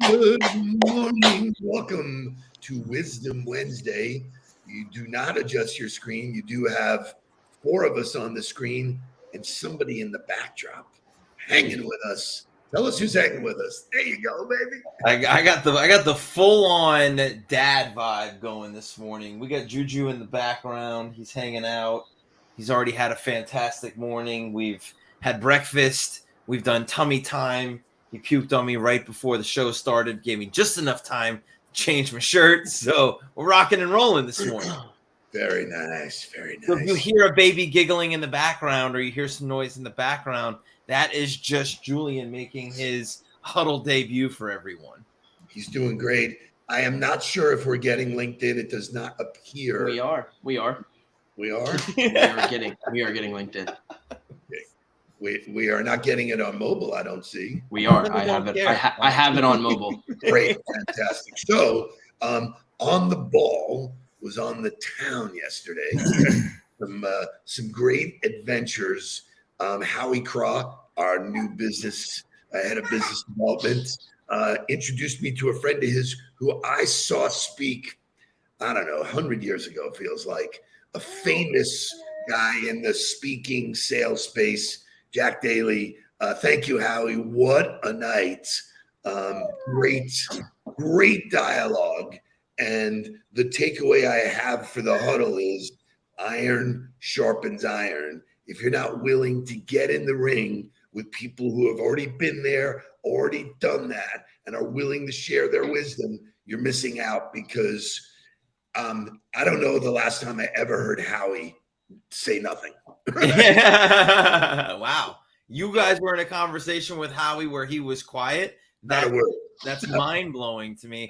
morning. Welcome to Wisdom Wednesday. You do not adjust your screen. You do have four of us on the screen and somebody in the backdrop hanging with us. Tell us who's hanging with us. There you go, baby. I got the full on dad vibe going this morning. We got Juju in the background. He's hanging out. He's already had a fantastic morning. We've had breakfast. We've done tummy time. He puked on me right before the show started. Gave me just enough time to change my shirt. So we're rocking and rolling this morning. Very nice. Very nice. So if you hear a baby giggling in the background or you hear some noise in the background, that is just Julian making his Huddle debut for everyone. He's doing great. I am not sure if we're getting linked in. It does not appear. We are. We are? we are getting linked in. We are not getting it on mobile, I don't see. We are. I have it. I have it on mobile. Great. Fantastic. So On the Ball was on the town yesterday. Some great adventures. Howie Craw, our new head of business development, introduced me to a friend of his who I saw speak, I don't know, 100 years ago, it feels like, a famous guy in the speaking sales space, Jack Daly. Thank you, Howie. What a night. Great dialogue. And the takeaway I have for the Huddle is iron sharpens iron. If you're not willing to get in the ring with people who have already been there, already done that, and are willing to share their wisdom, you're missing out because I don't know the last time I ever heard Howie say nothing. Wow. You guys were in a conversation with Howie where he was quiet. Not a word. That's mind-blowing to me.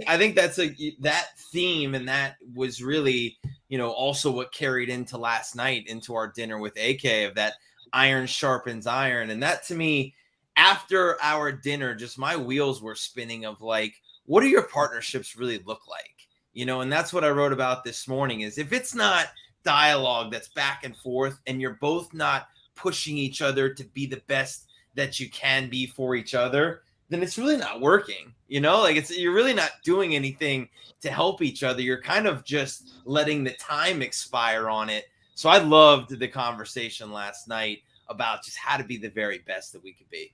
I think that's that theme, and that was really, also what carried into last night, into our dinner with AK, of that iron sharpens iron. And that, to me, after our dinner, just my wheels were spinning of like, what do your partnerships really look like? And that's what I wrote about this morning, is if it's not dialogue that's back and forth and you're both not pushing each other to be the best that you can be for each other, then it's really not working. You're really not doing anything to help each other. You're kind of just letting the time expire on it. So I loved the conversation last night about just how to be the very best that we could be.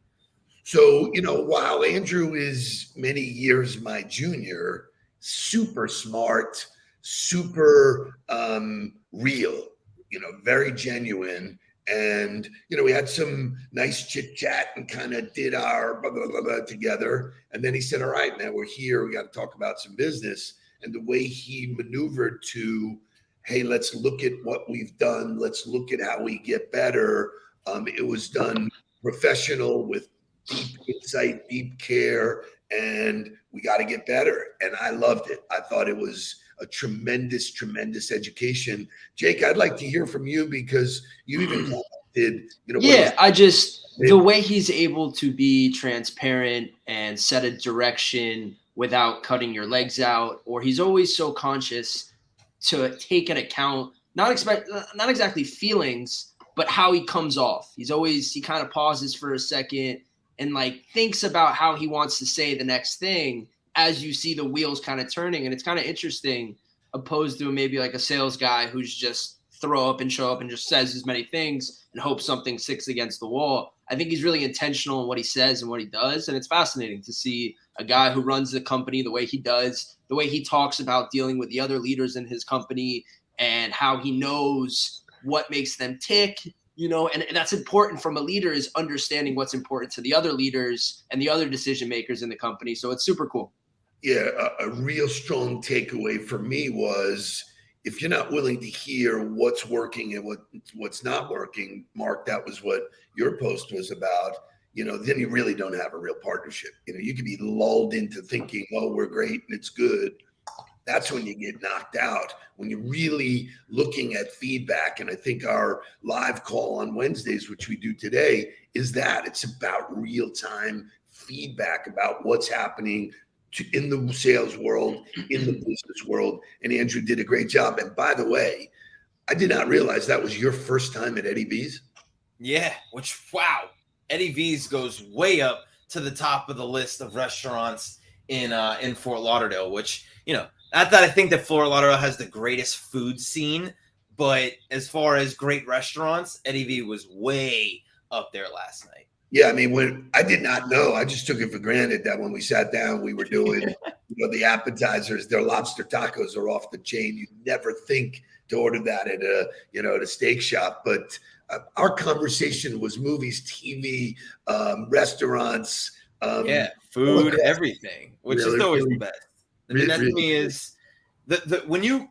So, while Andrew is many years my junior, super smart, super real, very genuine. And, we had some nice chit chat and kind of did our blah, blah, blah, blah together. And then he said, all right, now we're here. We got to talk about some business. And the way he maneuvered to, hey, let's look at what we've done. Let's look at how we get better. It was done professional with deep insight, deep care, and we got to get better. And I loved it. I thought it was a tremendous, tremendous education. Jake, I'd like to hear from you because you even did, the way he's able to be transparent and set a direction without cutting your legs out, or he's always so conscious to take an account, not exactly feelings, but how he comes off. He kind of pauses for a second and thinks about how he wants to say the next thing as you see the wheels kind of turning. And it's kind of interesting, opposed to maybe a sales guy who's just throw up and show up and just says as many things and hope something sticks against the wall. I think he's really intentional in what he says and what he does. And it's fascinating to see a guy who runs the company the way he does, the way he talks about dealing with the other leaders in his company and how he knows what makes them tick. And that's important from a leader, is understanding what's important to the other leaders and the other decision makers in the company. So it's super cool. Yeah, a real strong takeaway for me was, if you're not willing to hear what's working and what's not working, Mark, that was what your post was about, then you really don't have a real partnership. You could be lulled into thinking, oh, we're great and it's good. That's when you get knocked out, when you're really looking at feedback. And I think our live call on Wednesdays, which we do today, is that it's about real-time feedback about what's happening in the sales world, in the business world. And Andrew did a great job. And by the way, I did not realize that was your first time at Eddie V's. Yeah, wow. Eddie V's goes way up to the top of the list of restaurants in Fort Lauderdale, which, not that I think that Fort Lauderdale has the greatest food scene, but as far as great restaurants, Eddie V was way up there last night. Yeah, I mean, when I did not know, I just took it for granted that when we sat down, we were doing, the appetizers. Their lobster tacos are off the chain. You never think to order that at a steak shop. But our conversation was movies, TV, restaurants. Food, everything, which really, is always really, the best. I mean, that to me is when you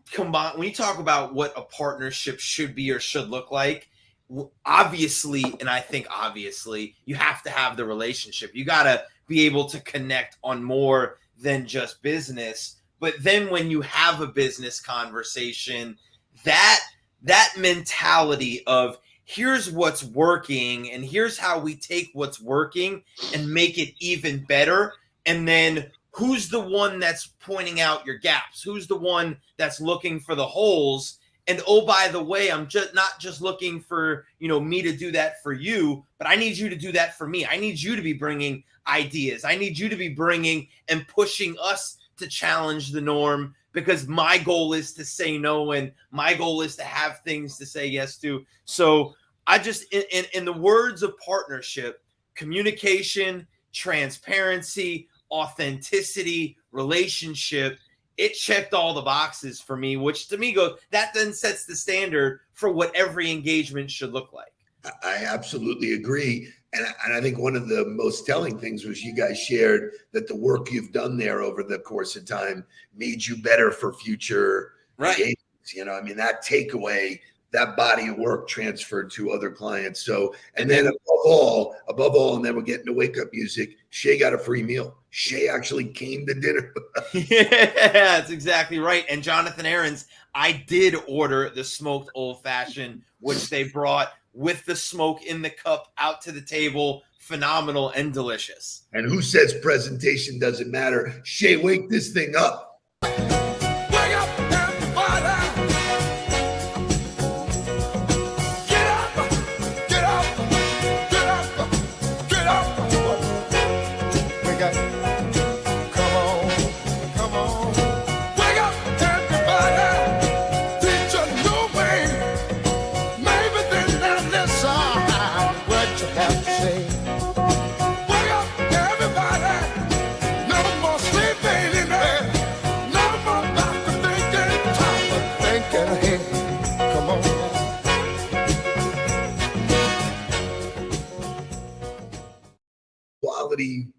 talk about what a partnership should be or should look like. Obviously, you have to have the relationship. You got to be able to connect on more than just business. But then when you have a business conversation, that mentality of here's what's working and here's how we take what's working and make it even better. And then who's the one that's pointing out your gaps? Who's the one that's looking for the holes? And oh, by the way, I'm just not just looking for, me to do that for you, but I need you to do that for me. I need you to be bringing ideas. I need you to be bringing and pushing us to challenge the norm, because my goal is to say no and my goal is to have things to say yes to. So I just, in the words of partnership, communication, transparency, authenticity, relationship, it checked all the boxes for me, which to me that then sets the standard for what every engagement should look like. I absolutely agree. And I think one of the most telling things was you guys shared that the work you've done there over the course of time made you better for future engagements. That takeaway, that body of work transferred to other clients. So, and then above all, and then we're getting to wake up music. Shay got a free meal. Shay actually came to dinner. Yeah, that's exactly right. And Jonathan Aarons, I did order the smoked old fashioned, which they brought with the smoke in the cup out to the table. Phenomenal and delicious. And who says presentation doesn't matter? Shay, wake this thing up.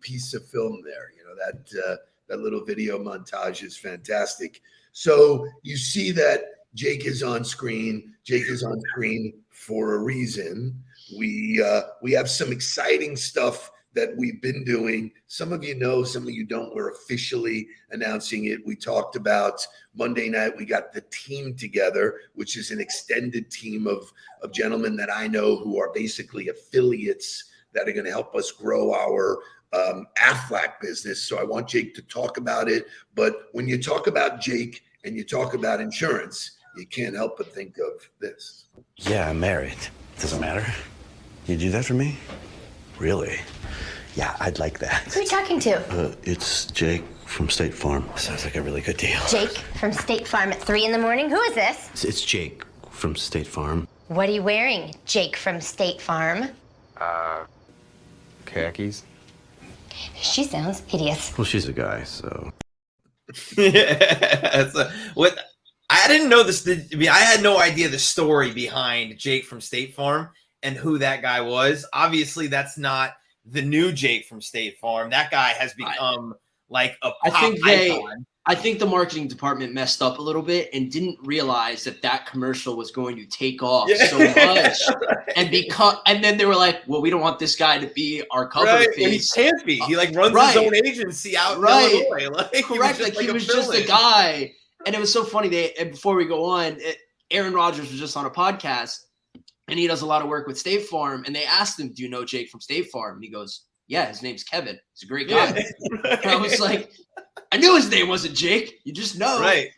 Piece of film there, that little video montage is fantastic. So you see that Jake is on screen. Jake is on screen for a reason. We have some exciting stuff that we've been doing. Some of you know, some of you don't. We're officially announcing it. We talked about Monday night. We got the team together, which is an extended team of gentlemen that I know who are basically affiliates that are going to help us grow our Aflac business. So I want Jake to talk about it. But when you talk about Jake and you talk about insurance, you can't help but think of this. Yeah, I'm married. Doesn't matter. You do that for me? Really? Yeah, I'd like that. Who are you talking to? It's Jake from State Farm. Sounds like a really good deal. Jake from State Farm at 3 a.m. Who is this? It's Jake from State Farm. What are you wearing, Jake from State Farm? Khakis. She sounds hideous. Well, she's a guy, so. Yeah. What I didn't know this. I had no idea the story behind Jake from State Farm and who that guy was. Obviously, that's not the new Jake from State Farm. That guy has become like a pop icon. I think the marketing department messed up a little bit and didn't realize that commercial was going to take off so much and then they were like, well, we don't want this guy to be our cover face. And he can't be. He runs his own agency out in Illinois. Correct. He was just a guy. And it was so funny. Before we go on, Aaron Rodgers was just on a podcast and he does a lot of work with State Farm. And they asked him, do you know Jake from State Farm? And he goes, yeah, his name's Kevin. He's a great guy. Yeah. And I was like, I knew his name wasn't Jake. You just know, Right.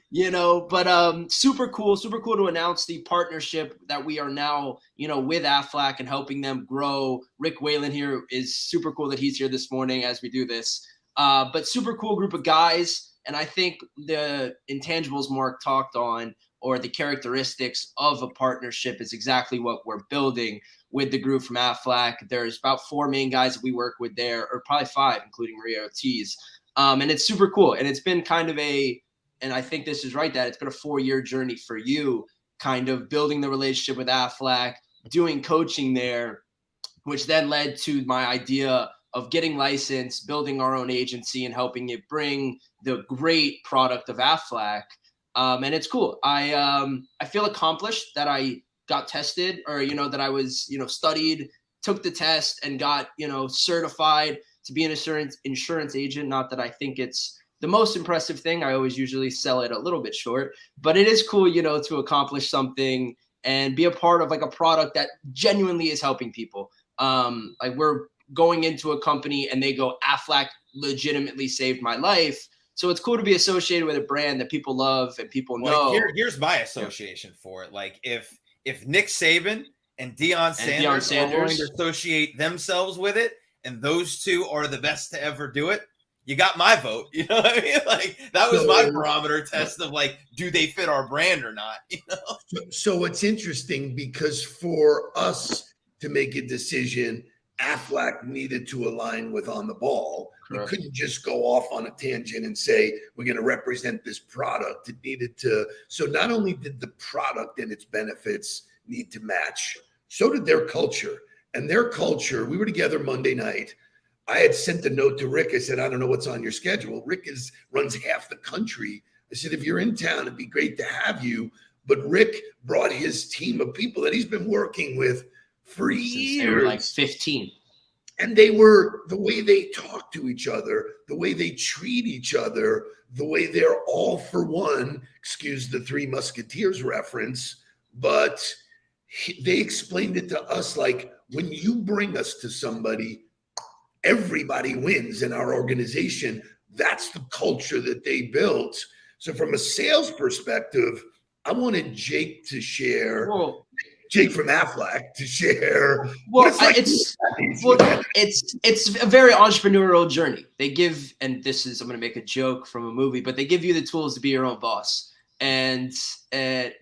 But super cool to announce the partnership that we are now, with Aflac and helping them grow. Rick Whalen here is super cool that he's here this morning as we do this. But super cool group of guys. And I think the intangibles Mark talked on, or the characteristics of a partnership, is exactly what we're building with the group from Aflac. There's about 4 main guys that we work with there, or probably 5, including Maria Ortiz. And it's super cool. And it's been kind of and I think this is right, that it's been a 4-year journey for you, kind of building the relationship with Aflac, doing coaching there, which then led to my idea of getting licensed, building our own agency, and helping it bring the great product of Aflac. And it's cool. I feel accomplished that I got tested, or, that I was, studied, took the test, and got, certified to be an insurance agent. Not that I think it's the most impressive thing. I always usually sell it a little bit short, but it is cool, to accomplish something and be a part of like a product that genuinely is helping people. Like, we're going into a company and they go, Aflac legitimately saved my life. So it's cool to be associated with a brand that people love and people know. Here's my association for it. Like, if Nick Saban and Deion Sanders are going to associate themselves with it, and those two are the best to ever do it, you got my vote. You know what I mean? Like, that was my barometer test of, like, do they fit our brand or not? So it's interesting, because for us to make a decision, Aflac needed to align with On the Ball. Correct. We couldn't just go off on a tangent and say, we're going to represent this product. It needed to. So not only did the product and its benefits need to match, so did their culture. And their culture, we were together Monday night. I had sent a note to Rick. I said, I don't know what's on your schedule. Rick runs half the country. I said, if you're in town, it'd be great to have you. But Rick brought his team of people that he's been working with for years. They were like 15. And they were, the way they talk to each other, the way they treat each other, the way they're all for one, excuse the Three Musketeers reference, but they explained it to us like, when you bring us to somebody, everybody wins in our organization. That's the culture that they built. So from a sales perspective, I wanted Jake to share. Whoa. Jake from Aflac to share. Well, it's a very entrepreneurial journey. They give, and this is, I'm going to make a joke from a movie, but they give you the tools to be your own boss. And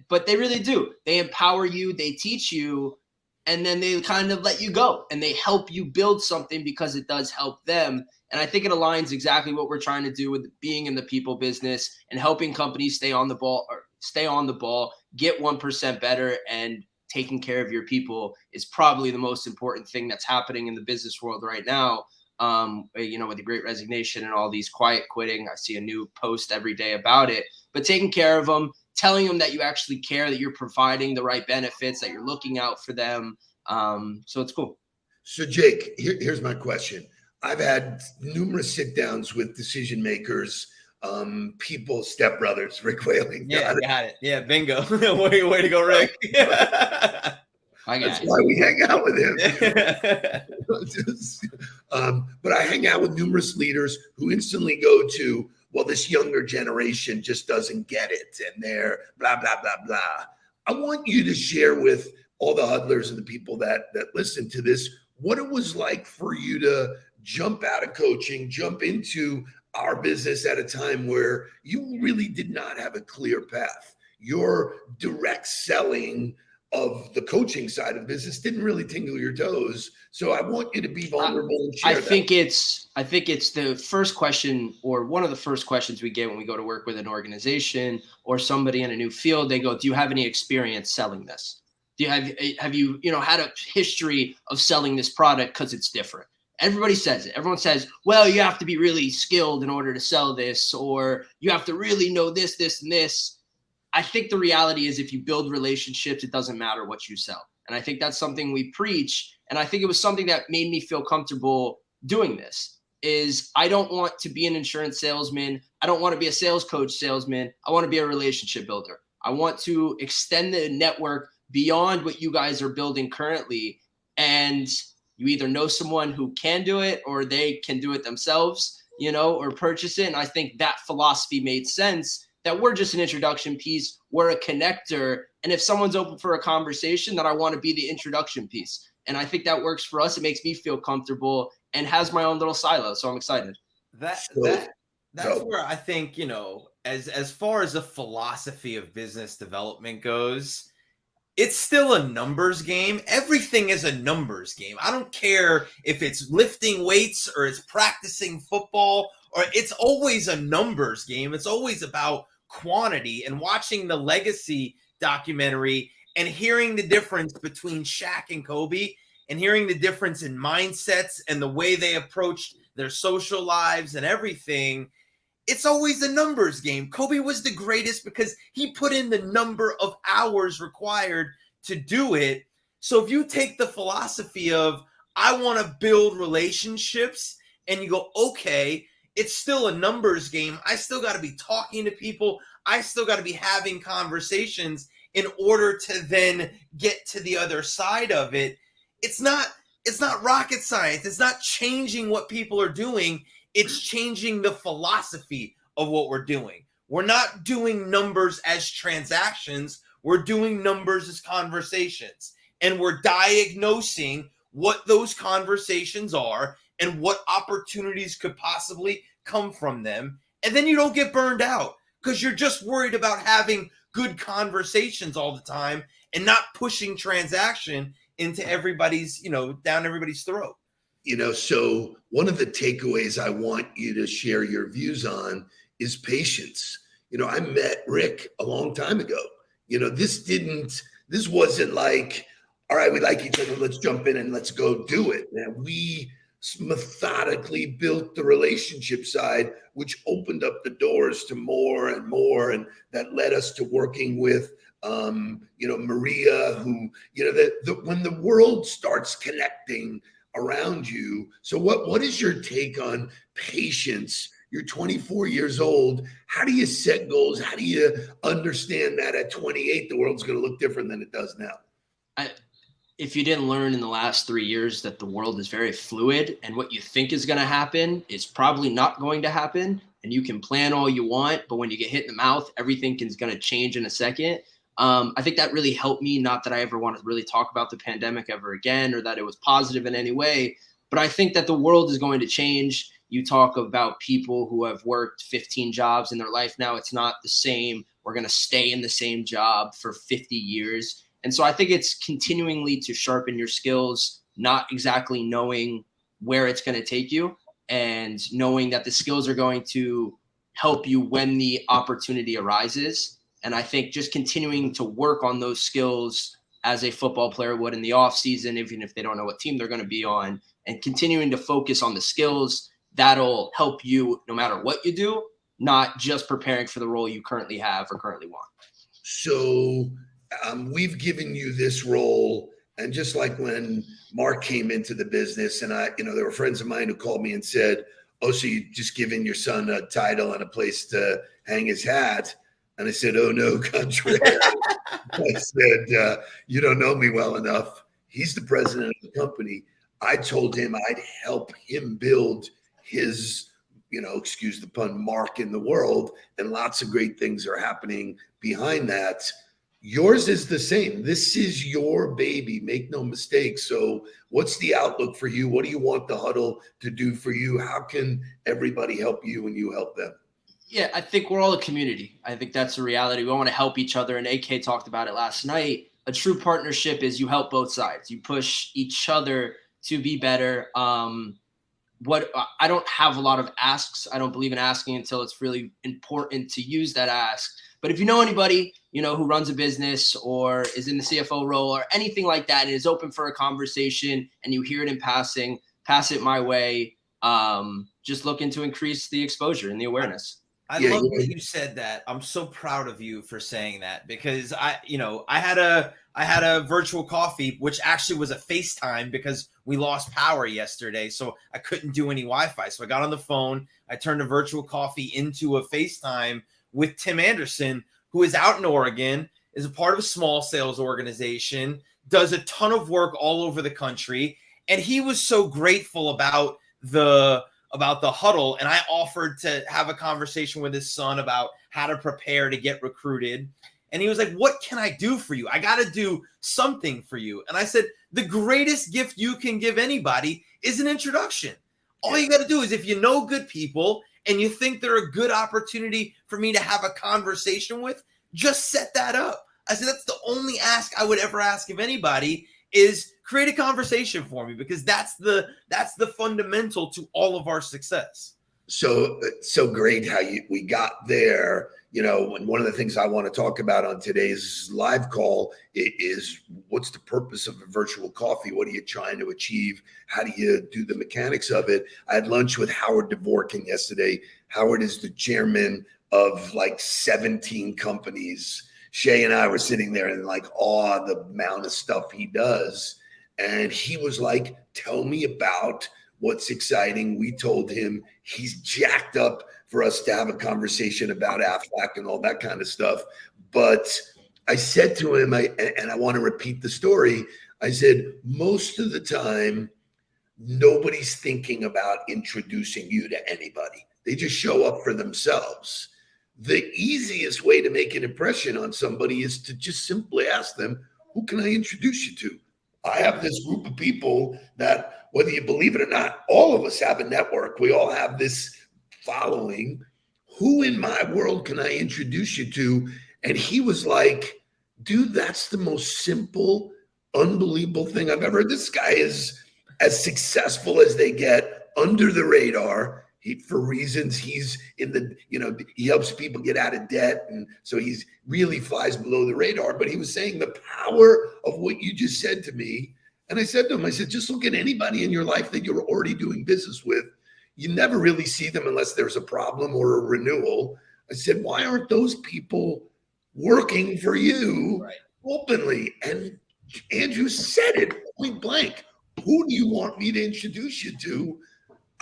but they really do. They empower you, they teach you, and then they kind of let you go, and they help you build something because it does help them. And I think it aligns exactly what we're trying to do with being in the people business and helping companies stay on the ball, get 1% better, and taking care of your people is probably the most important thing that's happening in the business world right now. With the Great Resignation and all these quiet quitting, I see a new post every day about it. But taking care of them, telling them that you actually care, that you're providing the right benefits, that you're looking out for them. So it's cool. So Jake, here's my question. I've had numerous sit downs with decision makers, people, stepbrothers, Rick Whaling. Yeah, got it. Yeah, bingo. way to go, Rick. That's why we hang out with him. But I hang out with numerous leaders who instantly go to, well, this younger generation just doesn't get it, and they're blah, blah, blah, blah. I want you to share with all the huddlers and the people that listen to this what it was like for you to jump out of coaching, jump into our business at a time where you really did not have a clear path. Your direct selling of the coaching side of business didn't really tingle your toes. So I want you to be vulnerable and share I think it's the first question, or one of the first questions we get when we go to work with an organization or somebody in a new field. They go, do you have any experience selling this? Do you have you had a history of selling this product? Because it's different. Everybody says it. Everyone says, well, you have to be really skilled in order to sell this, or you have to really know this, this, and this. I think the reality is, if you build relationships, it doesn't matter what you sell. And I think that's something we preach. And I think it was something that made me feel comfortable doing this. Is I don't want to be an insurance salesman. I don't want to be a sales coach salesman. I want to be a relationship builder. I want to extend the network beyond what you guys are building currently. And You either know someone who can do it or they can do it themselves, or purchase it. And I think that philosophy made sense, that we're just an introduction piece. We're a connector. And if someone's open for a conversation, then I want to be the introduction piece. And I think that works for us. It makes me feel comfortable and has my own little silo. So I'm excited. That's where I think, as far as the philosophy of business development goes, it's still a numbers game. Everything is a numbers game. I don't care if it's lifting weights or it's practicing football, or it's always a numbers game. It's always about quantity. And watching the Legacy documentary and hearing the difference between Shaq and Kobe, and hearing the difference in mindsets and the way they approached their social lives and everything, it's always a numbers game. Kobe was the greatest because he put in the number of hours required to do it. So if you take the philosophy of, I want to build relationships, and you go, okay, it's still a numbers game. I still got to be talking to people. I still got to be having conversations in order to then get to the other side of it. It's not rocket science. It's not changing what people are doing. It's changing the philosophy of what we're doing. We're not doing numbers as transactions. We're doing numbers as conversations. And we're diagnosing what those conversations are and what opportunities could possibly come from them. And then you don't get burned out because you're just worried about having good conversations all the time and not pushing transaction into everybody's, down everybody's throat. So one of the takeaways I want you to share your views on is patience. I met Rick a long time ago. This wasn't like, all right, we like each other, let's jump in and let's go do it. And we methodically built the relationship side, which opened up the doors to more and more. And that led us to working with Maria, who, when the world starts connecting around you. So what is your take on patience? You're 24 years old. How do you set goals? How do you understand that at 28, the world's going to look different than it does now? If you didn't learn in the last 3 years that the world is very fluid, and what you think is going to happen is probably not going to happen, and you can plan all you want, but when you get hit in the mouth, everything is going to change in a second. I think that really helped me. Not that I ever want to really talk about the pandemic ever again, or that it was positive in any way, but I think that the world is going to change. You talk about people who have worked 15 jobs in their life now. It's not the same. We're going to stay in the same job for 50 years. And so I think it's continually to sharpen your skills, not exactly knowing where it's going to take you, and knowing that the skills are going to help you when the opportunity arises. And I think just continuing to work on those skills as a football player would in the off season, even if they don't know what team they're going to be on, and continuing to focus on the skills, that'll help you no matter what you do, not just preparing for the role you currently have or currently want. So we've given you this role. And just like when Mark came into the business, and there were friends of mine who called me and said, oh, so you just giving your son a title and a place to hang his hat? And I said, oh, no, contrary. I said, you don't know me well enough. He's the president of the company. I told him I'd help him build his, excuse the pun, mark in the world. And lots of great things are happening behind that. Yours is the same. This is your baby. Make no mistake. So what's the outlook for you? What do you want the Huddle to do for you? How can everybody help you and you help them? Yeah, I think we're all a community. I think that's the reality. We want to help each other. And AK talked about it last night. A true partnership is you help both sides. You push each other to be better. I don't have a lot of asks. I don't believe in asking until it's really important to use that ask. But if you know anybody, who runs a business or is in the CFO role or anything like that, and is open for a conversation, and you hear it in passing, pass it my way. Just looking to increase the exposure and the awareness. I love that you said that. I'm so proud of you for saying that, because I had a virtual coffee, which actually was a FaceTime because we lost power yesterday. So I couldn't do any Wi-Fi. So I got on the phone. I turned a virtual coffee into a FaceTime with Tim Anderson, who is out in Oregon, is a part of a small sales organization, does a ton of work all over the country. And he was so grateful about the huddle. And I offered to have a conversation with his son about how to prepare to get recruited. And he was like, what can I do for you? I got to do something for you. And I said, the greatest gift you can give anybody is an introduction. All you got to do is, if you know good people and you think they're a good opportunity for me to have a conversation with, just set that up. I said, that's the only ask I would ever ask of anybody, is create a conversation for me, because that's the fundamental to all of our success. So great how we got there. And one of the things I want to talk about on today's live call is, what's the purpose of a virtual coffee? What are you trying to achieve? How do you do the mechanics of it? I had lunch with Howard Dvorkin yesterday. Howard is the chairman of like 17 companies. Shay and I were sitting there and like awe the amount of stuff he does. And he was like, tell me about what's exciting. We told him he's jacked up for us to have a conversation about Aflac and all that kind of stuff. But I said to him, and I want to repeat the story. I said, most of the time, nobody's thinking about introducing you to anybody. They just show up for themselves. The easiest way to make an impression on somebody is to just simply ask them, who can I introduce you to? I have this group of people that, whether you believe it or not, all of us have a network. We all have this following. Who in my world can I introduce you to? And he was like, dude, that's the most simple, unbelievable thing I've ever heard. This guy is as successful as they get, under the radar. For reasons, he's in the, he helps people get out of debt. And so he's really flies below the radar. But he was saying the power of what you just said to me. And I said to him, I said, just look at anybody in your life that you're already doing business with. You never really see them unless there's a problem or a renewal. I said, why aren't those people working for you openly? And Andrew said it point blank. Who do you want me to introduce you to?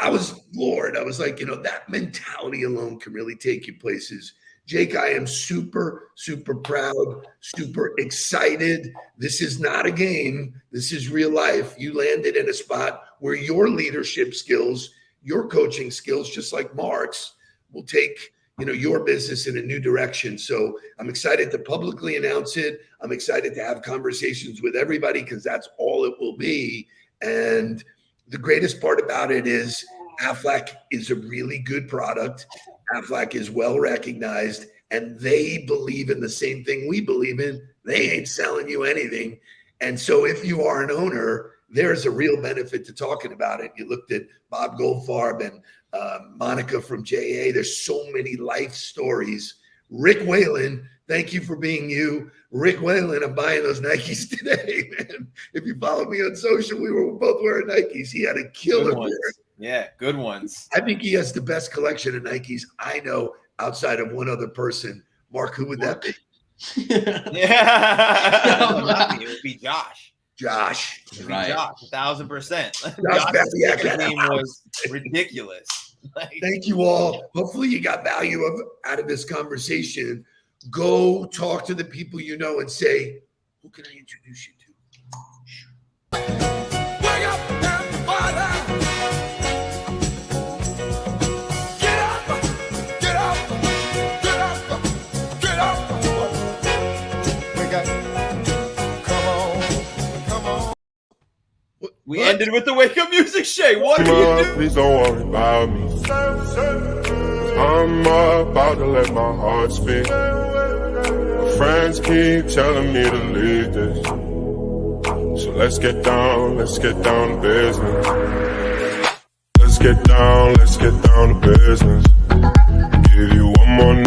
I was floored. I was like, that mentality alone can really take you places. Jake, I am super, super proud, super excited. This is not a game. This is real life. You landed in a spot where your leadership skills, your coaching skills, just like Mark's, will take, your business in a new direction. So I'm excited to publicly announce it. I'm excited to have conversations with everybody, because that's all it will be. And the greatest part about it is Aflac is a really good product. Aflac is well recognized, and they believe in the same thing we believe in. They ain't selling you anything. And so if you are an owner, there's a real benefit to talking about it. You looked at Bob Goldfarb and Monica from JA. There's so many life stories. Rick Whalen, thank you for being you. Rick Whalen, I'm buying those Nikes today, man. If you follow me on social, we were both wearing Nikes. He had a killer pair. Yeah, good ones. I think he has the best collection of Nikes I know outside of one other person. Mark, who would that be? Yeah. It would be Josh. Josh. It would be Josh, 1,000%. Josh's name was ridiculous. Thank you all. Hopefully you got value out of this conversation. Go talk to the people you know and say, who can I introduce you to? Wake up, everybody. Get up, get up, get up, get up. Wake up. Come on. We ended with the wake up music, Shay. What do you do? Please don't worry about me. I'm about to let my heart speak. My friends keep telling me to leave this. So let's get down to business. Let's get down to business. Give you one more night.